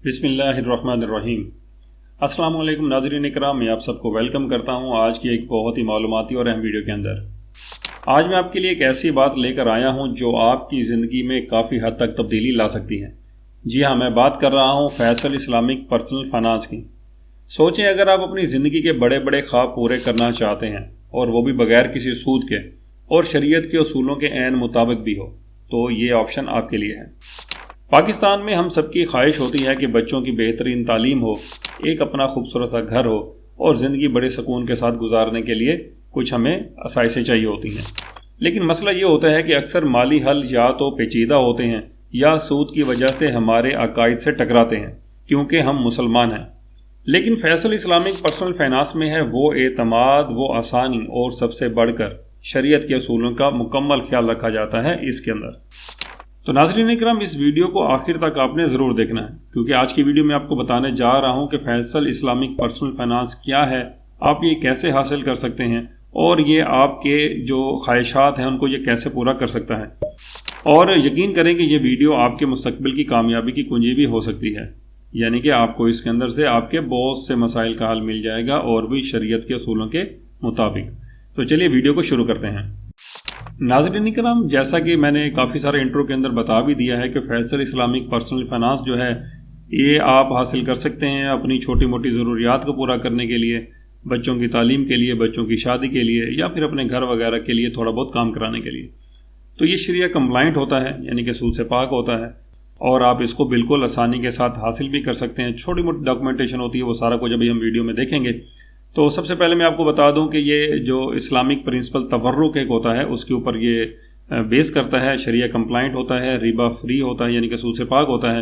बिस्मिल्लाहिर्रहमानिर्रहीम। अस्सलाम वालेकुम नाज़रीन इकराम, मैं आप सबको वेलकम करता हूं आज की एक बहुत ही मालूमाती और अहम वीडियो के अंदर। आज मैं आपके लिए एक ऐसी बात लेकर आया हूं जो आपकी ज़िंदगी में काफ़ी हद तक तब्दीली ला सकती है। जी हाँ, मैं बात कर रहा हूं फैसल इस्लामिक पर्सनल फाइनेंस की। सोचें, अगर आप अपनी ज़िंदगी के बड़े बड़े ख्वाब पूरे करना चाहते हैं और वो भी बगैर किसी सूद के और शरीयत के उसूलों के ऐन मुताबिक भी हो, तो ये ऑप्शन आपके लिए है। पाकिस्तान में हम सबकी ख्वाहिश होती है कि बच्चों की बेहतरीन तालीम हो, एक अपना खूबसूरत सा घर हो और ज़िंदगी बड़े सुकून के साथ गुजारने के लिए कुछ हमें आसाइशें चाहिए होती हैं। लेकिन मसला ये होता है कि अक्सर माली हल या तो पेचीदा होते हैं या सूद की वजह से हमारे अकायद से टकराते हैं, क्योंकि हम मुसलमान हैं। लेकिन फैसल इस्लामिक पर्सनल फाइनेंस में है वो एतमाद, वो आसानी और सबसे बढ़कर शरीयत के असूलों का मुकम्मल ख्याल रखा जाता है इसके अंदर। तो नाज़रीन इकराम, इस वीडियो को आखिर तक आपने ज़रूर देखना है, क्योंकि आज की वीडियो में आपको बताने जा रहा हूं कि फैसल इस्लामिक पर्सनल फाइनेंस क्या है, आप ये कैसे हासिल कर सकते हैं और ये आपके जो ख्वाहिशात हैं उनको ये कैसे पूरा कर सकता है। और यकीन करें कि ये वीडियो आपके मुस्तकबिल की कामयाबी की कुंजी भी हो सकती है, यानी कि आपको इसके अंदर से आपके बहुत से मसाइल का हल मिल जाएगा और भी शरीयत के असूलों के मुताबिक। तो चलिए वीडियो को शुरू करते हैं। नाज़रीन इकराम, जैसा कि मैंने काफ़ी सारे इंट्रो के अंदर बता भी दिया है कि फैसल इस्लामिक पर्सनल फाइनेंस जो है ये आप हासिल कर सकते हैं अपनी छोटी मोटी ज़रूरियात को पूरा करने के लिए, बच्चों की तालीम के लिए, बच्चों की शादी के लिए या फिर अपने घर वगैरह के लिए थोड़ा बहुत काम कराने के लिए। तो ये शरिया कंप्लाइंट होता है, यानी कि सूद से पाक होता है और आप इसको बिल्कुल आसानी के साथ हासिल भी कर सकते हैं। छोटी मोटी डॉक्यूमेंटेशन होती है, वो सारा कुछ अभी हम वीडियो में देखेंगे। तो सबसे पहले मैं आपको बता दूं कि ये जो इस्लामिक प्रिंसिपल तवर्रुक एक होता है उसके ऊपर ये बेस करता है, शरिया कंप्लाइंट होता है, रिबा फ्री होता है, यानी कि सूद से पाक होता है।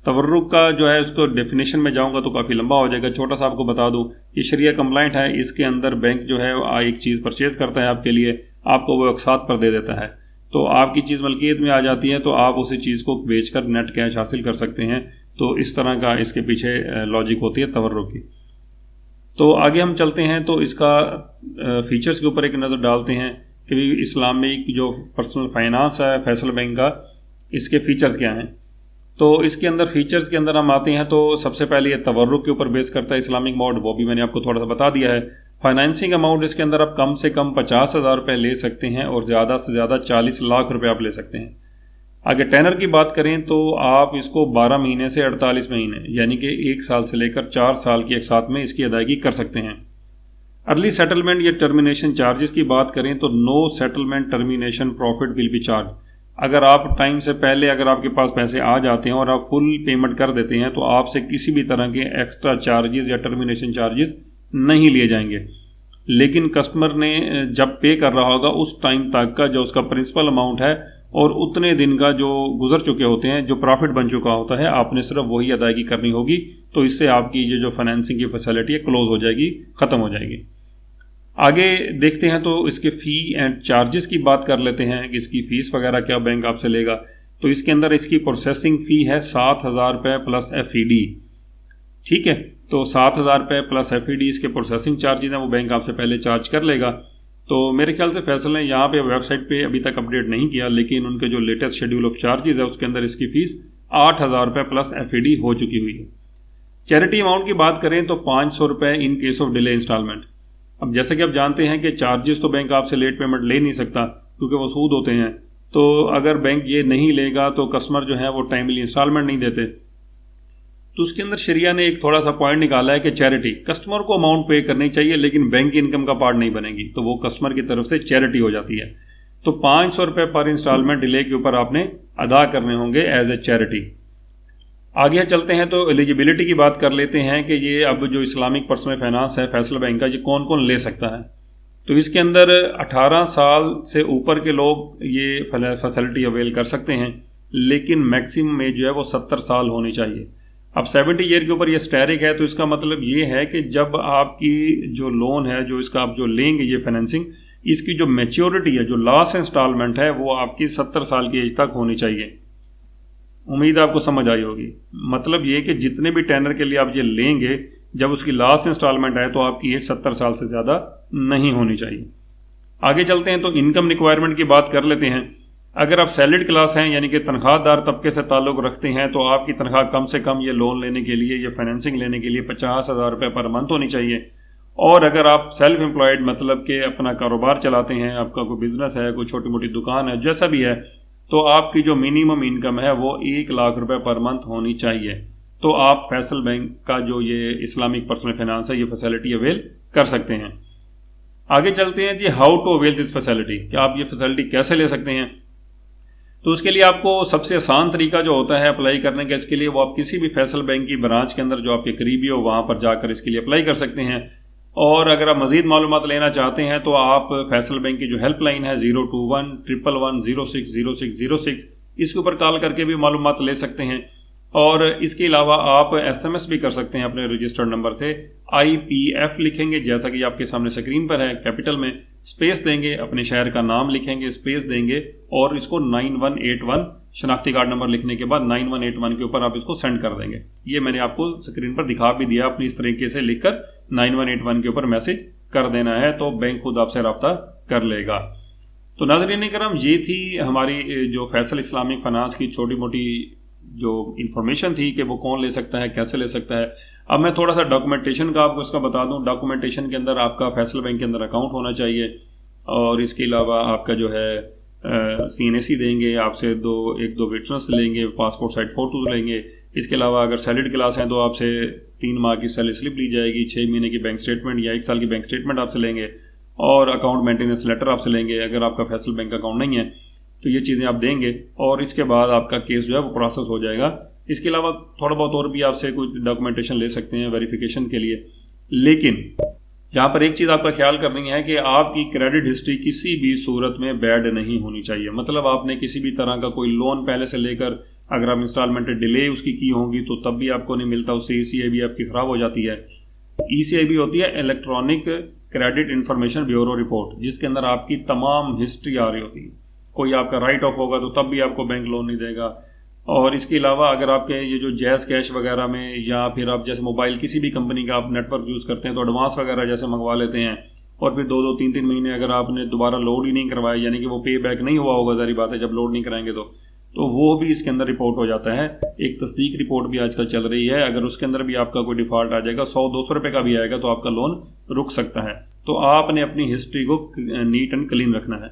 तवर्रुक का जो है उसको डेफिनेशन में जाऊंगा तो काफ़ी लंबा हो जाएगा, छोटा सा आपको बता दूं कि शरिया कंप्लाइंट है। इसके अंदर बैंक जो है एक चीज़ परचेज़ करता है आपके लिए, आपको वो अक़सात पर दे देता है, तो आपकी चीज़ मलकियत में आ जाती है, तो आप उसी चीज़ को बेचकर नेट कैश हासिल कर सकते हैं। तो इस तरह का इसके पीछे लॉजिक होती है तवर्रुक की। तो आगे हम चलते हैं, तो इसका फीचर्स के ऊपर एक नज़र डालते हैं कि इस्लामिक जो पर्सनल फाइनेंस है फैसल बैंक का, इसके फीचर्स क्या हैं। तो इसके अंदर फीचर्स के अंदर हम आते हैं, तो सबसे पहले ये तवर्रुक के ऊपर बेस करता है इस्लामिक मोड, वो भी मैंने आपको थोड़ा सा बता दिया है। फाइनेंसिंग अमाउंट इसके अंदर आप कम से कम 50,000 रुपये ले सकते हैं और ज़्यादा से ज़्यादा 40 लाख रुपये आप ले सकते हैं। आगे टेनर की बात करें तो आप इसको 12 महीने से 48 महीने, यानी कि 1 साल से लेकर 4 साल की एक साथ में इसकी अदायगी कर सकते हैं। अर्ली सेटलमेंट या टर्मिनेशन चार्जेस की बात करें तो no settlement termination profit will be charge. अगर आप टाइम से पहले अगर आपके पास पैसे आ जाते हैं और आप फुल पेमेंट कर देते हैं तो आपसे किसी भी तरह के एक्स्ट्रा चार्जेस या टर्मिनेशन चार्जेस नहीं लिए जाएंगे। लेकिन कस्टमर ने जब पे कर रहा होगा उस टाइम तक का जो उसका प्रिंसिपल अमाउंट है और उतने दिन का जो गुजर चुके होते हैं, जो प्रॉफिट बन चुका होता है, आपने सिर्फ वही अदायगी करनी होगी। तो इससे आपकी ये जो फाइनेंसिंग की फैसिलिटी है क्लोज हो जाएगी, ख़त्म हो जाएगी। आगे देखते हैं, तो इसके फ़ी एंड चार्जेस की बात कर लेते हैं कि इसकी फ़ीस वगैरह क्या बैंक आपसे लेगा। तो इसके अंदर इसकी प्रोसेसिंग फ़ी है 7,000 रुपये प्लस FED। ठीक है, तो 7,000 रुपये प्लस FED इसके प्रोसेसिंग चार्जेस हैं, वो बैंक आपसे पहले चार्ज कर लेगा। तो मेरे ख्याल से फैसल ने यहाँ पे वेबसाइट पे अभी तक अपडेट नहीं किया, लेकिन उनके जो लेटेस्ट शेड्यूल ऑफ चार्जेस है उसके अंदर इसकी फ़ीस 8,000 रुपये प्लस FED हो चुकी हुई है। चैरिटी अमाउंट की बात करें तो 500 रुपये in case of delay instalment. अब जैसे कि आप जानते हैं कि चार्जेस तो बैंक आपसे लेट पेमेंट ले नहीं सकता क्योंकि वो सूद होते हैं। तो अगर बैंक ये नहीं लेगा तो कस्टमर जो है वो टाइमली इंस्टॉलमेंट नहीं देते। तो उसके अंदर शरिया ने एक थोड़ा सा पॉइंट निकाला है कि चैरिटी कस्टमर को अमाउंट पे करनी चाहिए लेकिन बैंक की इनकम का पार्ट नहीं बनेगी, तो वो कस्टमर की तरफ से चैरिटी हो जाती है। तो 500 रुपये पर इंस्टॉलमेंट डिले के ऊपर आपने अदा करने होंगे एज ए चैरिटी। आगे चलते हैं, तो एलिजिबिलिटी की बात कर लेते हैं कि ये अब जो इस्लामिक पर्सनल फाइनेंस है फैसल बैंक का, ये कौन कौन ले सकता है। तो इसके अंदर 18 साल से ऊपर के लोग ये फैसिलिटी अवेल कर सकते हैं, लेकिन मैक्सिमम एज जो है वो 70 साल होनी चाहिए। अब 70 ईयर के ऊपर ये स्टैरिक है, तो इसका मतलब ये है कि जब आपकी जो लोन है, जो इसका आप जो लेंगे ये फाइनेंसिंग, इसकी जो मैच्योरिटी है, जो लास्ट इंस्टॉलमेंट है, वो आपकी 70 साल की एज तक होनी चाहिए। उम्मीद आपको समझ आई होगी। मतलब ये कि जितने भी टेनर के लिए आप ये लेंगे, जब उसकी लास्ट इंस्टॉलमेंट है तो आपकी एज 70 साल से ज़्यादा नहीं होनी चाहिए। आगे चलते हैं, तो इनकम रिक्वायरमेंट की बात कर लेते हैं। अगर आप सैलरीड क्लास हैं यानी कि तनख्वाहदार तबके से ताल्लुक़ रखते हैं तो आपकी तनख्वाह कम से कम ये लोन लेने के लिए, ये फाइनेंसिंग लेने के लिए 50,000 रुपये पर मंथ होनी चाहिए। और अगर आप सेल्फ एम्प्लॉयड मतलब कि अपना कारोबार चलाते हैं, आपका कोई बिज़नेस है, कोई छोटी मोटी दुकान है, जैसा भी है, तो आपकी जो मिनिमम इनकम है वो 1 लाख रुपए पर मंथ होनी चाहिए। तो आप फैसल बैंक का जो ये इस्लामिक पर्सनल फाइनेंस है, ये फैसिलिटी अवेल कर सकते हैं। आगे चलते हैं जी, how to avail this facility, कि आप ये फैसिलिटी कैसे ले सकते हैं। तो उसके लिए आपको सबसे आसान तरीका जो होता है अप्लाई करने का, इसके लिए वो आप किसी भी फैसल बैंक की ब्रांच के अंदर जो आपके करीबी हो वहाँ पर जाकर इसके लिए अप्लाई कर सकते हैं। और अगर आप मज़ीद मालूमात लेना चाहते हैं तो आप फैसल बैंक की जो हेल्पलाइन है 021-111-060606, इसके ऊपर कॉल करके भी मालूमात ले सकते हैं। और इसके अलावा आप SMS भी कर सकते हैं अपने रजिस्टर्ड नंबर से। IPF लिखेंगे जैसा कि आपके सामने स्क्रीन पर है, कैपिटल में, स्पेस देंगे, अपने शहर का नाम लिखेंगे, स्पेस देंगे और इसको 9181 शनाख्ती कार्ड नंबर लिखने के बाद 9181 के ऊपर आप इसको सेंड कर देंगे। ये मैंने आपको स्क्रीन पर दिखा भी दिया, अपनी इस तरीके से लिखकर 9181 के ऊपर मैसेज कर देना है तो बैंक खुद आपसे रब्ता कर लेगा। तो नाज़रीन करम, ये थी हमारी जो फैसल इस्लामिक फाइनेंस की छोटी मोटी जो इन्फॉर्मेशन थी कि वो कौन ले सकता है, कैसे ले सकता है। अब मैं थोड़ा सा डॉक्यूमेंटेशन का आपको इसका बता दूं। डॉक्यूमेंटेशन के अंदर आपका फैसल बैंक के अंदर अकाउंट होना चाहिए और इसके अलावा आपका जो है CNSE देंगे, आपसे एक दो विटनेस लेंगे, पासपोर्ट साइज फ़ोटो लेंगे। इसके अलावा अगर सैलरीड क्लास हैं तो आपसे 3 माह की सैलरी स्लिप ली जाएगी, 6 महीने की बैंक स्टेटमेंट या 1 साल की बैंक स्टेटमेंट आपसे लेंगे और अकाउंट मेंटेनेंस लेटर आपसे लेंगे। अगर आपका फैसल बैंक अकाउंट नहीं है तो ये चीज़ें आप देंगे और इसके बाद आपका केस जो है वो प्रोसेस हो जाएगा। इसके अलावा थोड़ा बहुत और भी आपसे कुछ डॉक्यूमेंटेशन ले सकते हैं वेरिफिकेशन के लिए। लेकिन यहाँ पर एक चीज़ आपका ख्याल करनी है कि आपकी क्रेडिट हिस्ट्री किसी भी सूरत में बैड नहीं होनी चाहिए। मतलब आपने किसी भी तरह का कोई लोन पहले से लेकर, अगर आप इंस्टॉलमेंट डिले उसकी की होंगी तो तब भी आपको नहीं मिलता, उससे ECIB आपकी ख़राब हो जाती है। ECIB होती है electronic credit information bureau report, जिसके अंदर आपकी तमाम हिस्ट्री आ रही होती है। कोई आपका राइट ऑफ होगा तो तब भी आपको बैंक लोन नहीं देगा। और इसके अलावा अगर आपके ये जो जैज़ कैश वगैरह में या फिर आप जैसे मोबाइल किसी भी कंपनी का आप नेटवर्क यूज़ करते हैं तो एडवांस वगैरह जैसे मंगवा लेते हैं और फिर 2-2, 3-3 महीने अगर आपने दोबारा लोड ही नहीं करवाया, यानी कि वो पे बैक नहीं हुआ होगा, ज़ाहिर बात है जब लोड नहीं कराएंगे तो वो भी इसके अंदर रिपोर्ट हो जाता है। एक तस्दीक रिपोर्ट भी आजकल चल रही है, अगर उसके अंदर भी आपका कोई डिफ़ॉल्ट आ जाएगा, 100-200 रुपये का भी आएगा तो आपका लोन रुक सकता है। तो आपने अपनी हिस्ट्री को नीट एंड क्लीन रखना है।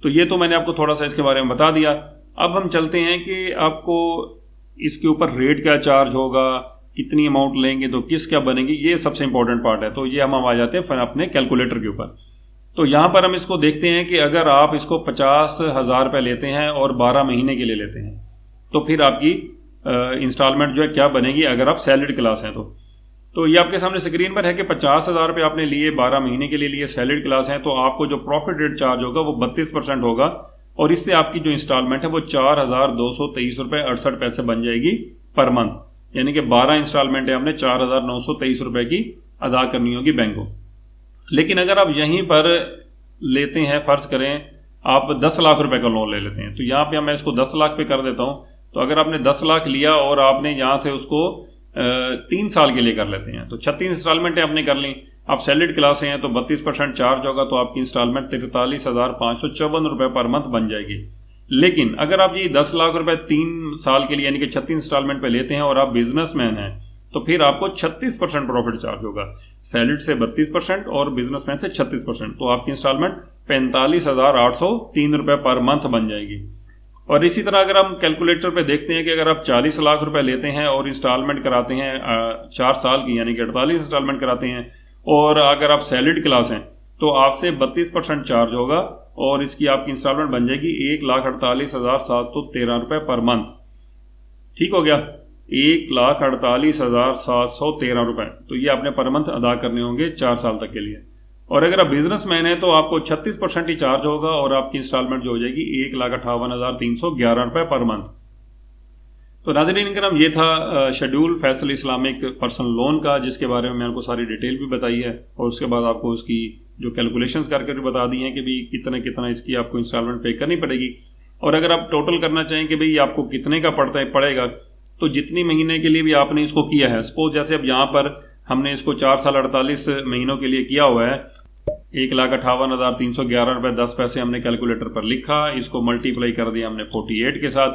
तो ये तो मैंने आपको थोड़ा सा इसके बारे में बता दिया। अब हम चलते हैं कि आपको इसके ऊपर रेट क्या चार्ज होगा, कितनी अमाउंट लेंगे तो किस क्या बनेगी, ये सबसे इंपॉर्टेंट पार्ट है। तो ये हम आ जाते हैं फिर अपने कैलकुलेटर के ऊपर। तो यहाँ पर हम इसको देखते हैं कि अगर आप इसको 50,000 रुपये लेते हैं और 12 महीने के लिए लेते हैं तो फिर आपकी इंस्टॉलमेंट जो है क्या बनेगी अगर आप सैलरीड क्लास हैं तो ये आपके सामने स्क्रीन पर है कि 50,000 रुपये आपने लिए, 12 महीने के लिए लिए, सैलरीड क्लास हैं, तो आपको जो प्रॉफिट रेट चार्ज होगा वो 32% होगा और इससे आपकी जो इंस्टॉलमेंट है वो 4,223 रुपये 68 पैसे बन जाएगी पर मंथ। यानी कि 12 इंस्टॉलमेंट है, हमने 4,923 रुपये की अदा करनी होगी बैंक को। लेकिन अगर आप यहीं पर लेते हैं, फ़र्ज़ करें आप 10 लाख रुपए का लोन ले लेते हैं, तो यहाँ पे मैं इसको 10 लाख पे कर देता हूँ। तो अगर आपने 10 लाख लिया और आपने यहाँ से उसको 3 साल के लिए कर लेते हैं तो 36 इंस्टॉलमेंटें आपने कर ली। आप सैलरीड क्लास से हैं तो 32% चार्ज होगा तो आपकी इंस्टॉलमेंट 43,554 रुपये पर मंथ बन जाएगी। लेकिन अगर आप ये 10 लाख रुपए 3 साल के लिए यानी कि 36 इंस्टॉलमेंट पे लेते हैं और आप बिजनेसमैन हैं तो फिर आपको 36% प्रॉफिट चार्ज होगा। सैलरीड से 32% और बिजनेसमैन से 36%, तो आपकी इंस्टॉलमेंट 45,803 रुपये पर मंथ बन जाएगी। और इसी तरह अगर हम कैलकुलेटर पे देखते हैं कि अगर आप 40 लाख रुपए लेते हैं और इंस्टॉलमेंट कराते हैं 4 साल की यानी कि 48 इंस्टॉलमेंट कराते हैं और अगर आप सैलरीड क्लास हैं तो आपसे 32% चार्ज होगा और इसकी आपकी इंस्टॉलमेंट बन जाएगी 1,48,713 रुपये पर मंथ। ठीक हो गया, 1,48,713 रुपये। तो ये आपने पर मंथ अदा करने होंगे 4 साल तक के लिए। और अगर आप बिजनेसमैन हैं तो आपको 36% ही चार्ज होगा और आपकी इंस्टॉलमेंट जो हो जाएगी 1,58,311 रुपये पर मंथ। तो नाज़रीन इकराम, ये था schedule Faisal Islamic personal loan का, जिसके बारे में मैंने आपको सारी डिटेल भी बताई है और उसके बाद आपको उसकी जो कैलकुलेशंस करके भी बता दी हैं कि भाई कितना इसकी आपको इंस्टॉलमेंट पे करनी पड़ेगी। और अगर आप टोटल करना चाहें कि भाई आपको कितने का पड़ेगा तो जितनी महीने के लिए भी आपने इसको किया है, सपोज जैसे अब यहाँ पर हमने इसको 4 साल 48 महीनों के लिए किया हुआ है 1,58,311 हमने कैलकुलेटर पर लिखा, इसको मल्टीप्लाई कर दिया हमने 48 के साथ,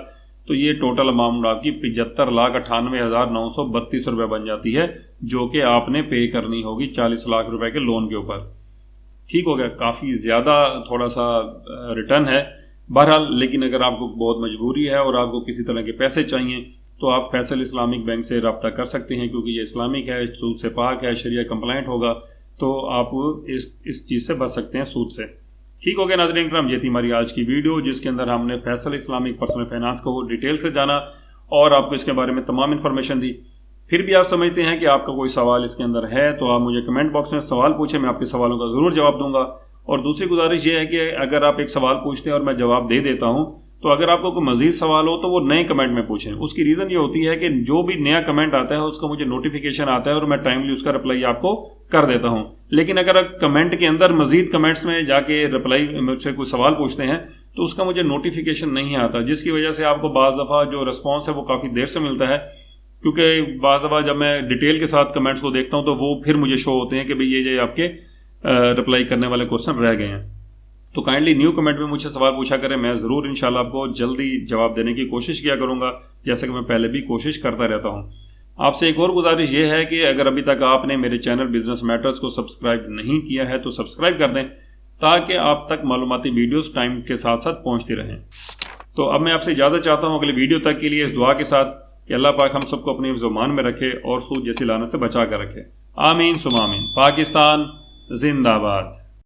तो ये टोटल अमाउंट आपकी 75,98,932 रुपये बन जाती है, जो कि आपने पे करनी होगी 40 लाख रुपए के लोन के ऊपर। ठीक हो गया, काफ़ी ज़्यादा थोड़ा सा रिटर्न है बहरहाल, लेकिन अगर आपको बहुत मजबूरी है और आपको किसी तरह के पैसे चाहिए तो आप फैसल इस्लामिक बैंक से रब्ता कर सकते हैं, क्योंकि ये इस्लामिक है, सूद से पाक है, शरिया कंप्लाइंट होगा, तो आप इस चीज़ से बच सकते हैं, सूद से। ठीक हो गया नाज़रीन इकराम, ये थी हमारी आज की वीडियो, जिसके अंदर हमने फैसल इस्लामिक पर्सनल फाइनेंस को डिटेल से जाना और आपको इसके बारे में तमाम इन्फॉर्मेशन दी। फिर भी आप समझते हैं कि आपका कोई सवाल इसके अंदर है तो आप मुझे कमेंट बॉक्स में सवाल पूछें, मैं आपके सवालों का ज़रूर जवाब दूंगा। और दूसरी गुजारिश ये है कि अगर आप एक सवाल पूछते हैं और मैं जवाब दे देता हूं, तो अगर आपको कोई मजीद सवाल हो तो वो नए कमेंट में पूछें। उसकी रीज़न ये होती है कि जो भी नया कमेंट आता है उसका मुझे नोटिफिकेशन आता है और मैं टाइमली उसका रिप्लाई आपको कर देता हूं। लेकिन अगर आप कमेंट के अंदर मजीद कमेंट्स में जाके रिप्लाई मुझसे कोई सवाल पूछते हैं तो उसका मुझे नोटिफिकेशन नहीं आता, जिसकी वजह से आपको बाज़ दफ़ा जो रिस्पॉन्स है वो काफ़ी देर से मिलता है, क्योंकि बाज़ दफ़ा जब मैं डिटेल के साथ कमेंट्स को देखता हूं तो वो फिर मुझे शो होते हैं कि भाई ये आपके रिप्लाई करने वाले क्वेश्चन रह गए हैं। तो काइंडली न्यू कमेंट में मुझसे सवाल पूछा करें, मैं ज़रूर इंशाल्लाह आपको जल्दी जवाब देने की कोशिश किया करूँगा, जैसे कि मैं पहले भी कोशिश करता रहता हूँ। आपसे एक और गुजारिश ये है कि अगर अभी तक आपने मेरे चैनल बिजनेस मैटर्स को सब्सक्राइब नहीं किया है तो सब्सक्राइब कर दें, ताकि आप तक मालूमाती वीडियोस टाइम के साथ साथ पहुँचती रहें। तो अब मैं आपसे इजाज़त चाहता हूँ अगले वीडियो तक के लिए, इस दुआ के साथ कि अल्लाह पाक हम सबको अपने ज़ुबान में रखे और सूद जैसी लानत से बचा कर रखे। आमीन सुम आमीन। पाकिस्तान जिंदाबाद।